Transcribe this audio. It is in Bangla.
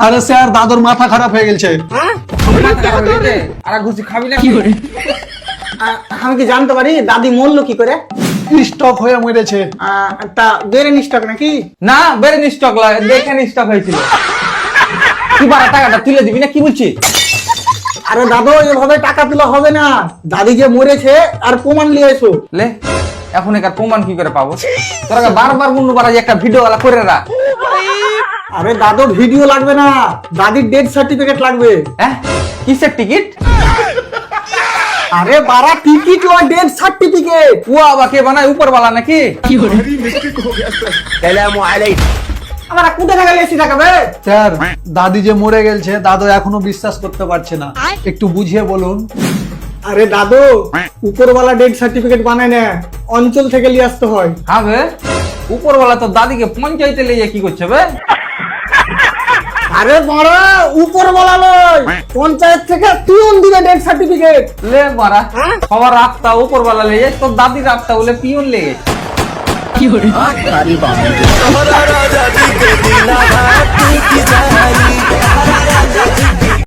আরে স্যার দাদুর মাথা খারাপ হয়ে গেছে। আর ঘুষি খাবি না? আমি কি জানতে পারি দাদি মরলো কি করে? স্টক হয়ে মরেছে। তা বেরেন স্টক নাকি? না, বেড়ে স্টক দেখে স্টক হয়েছিল। তুই বারা টাকাটা তুলে দিবি না, কি বলছি? আরে দাদু এভাবে টাকা তোলা হবে না, দাদি যে মরেছে আর প্রমাণ নিয়ে এসো। লে, এখন একার প্রমাণ কি করে পাবো? তোরা বারবার মুন্নু বারা একটা ভিডিও ওলা করে রাখ। আরে দাদু ভিডিও লাগবে না, দাদির ডেথ সার্টিফিকেট লাগবে। হ্যাঁ, কিসের টিকিট? আরে বারা টিকিট লয়, ডেথ সার্টিফিকেট। ও আবার কে বানায়, উপরওয়ালা নাকি? আমরা কোথা থেকে এসি টাকাবে? স্যার দাদি যে মরে গেছে দাদু এখনো বিশ্বাস করতে পারছে না, একটু বুঝিয়ে বলুন। আরে দাদু উপরওয়ালা ডেথ সার্টিফিকেট বানায় না, অঞ্চল থেকে নিয়ে আসতে হয়। হ্যাঁ বে, উপরওয়ালা তো দাদিকে পঞ্চায়েতে লিয়ে কি করছে বে? আরে বড় উপরওয়ালা নয়, পঞ্চায়েত থেকে পিয়ন দিবে ডেথ সার্টিফিকেট। লে মারা, সবার রাস্তা উপরওয়ালা লেগে, তোর দাদির রাস্তা বলে পিয়ন লেগে। কি করে?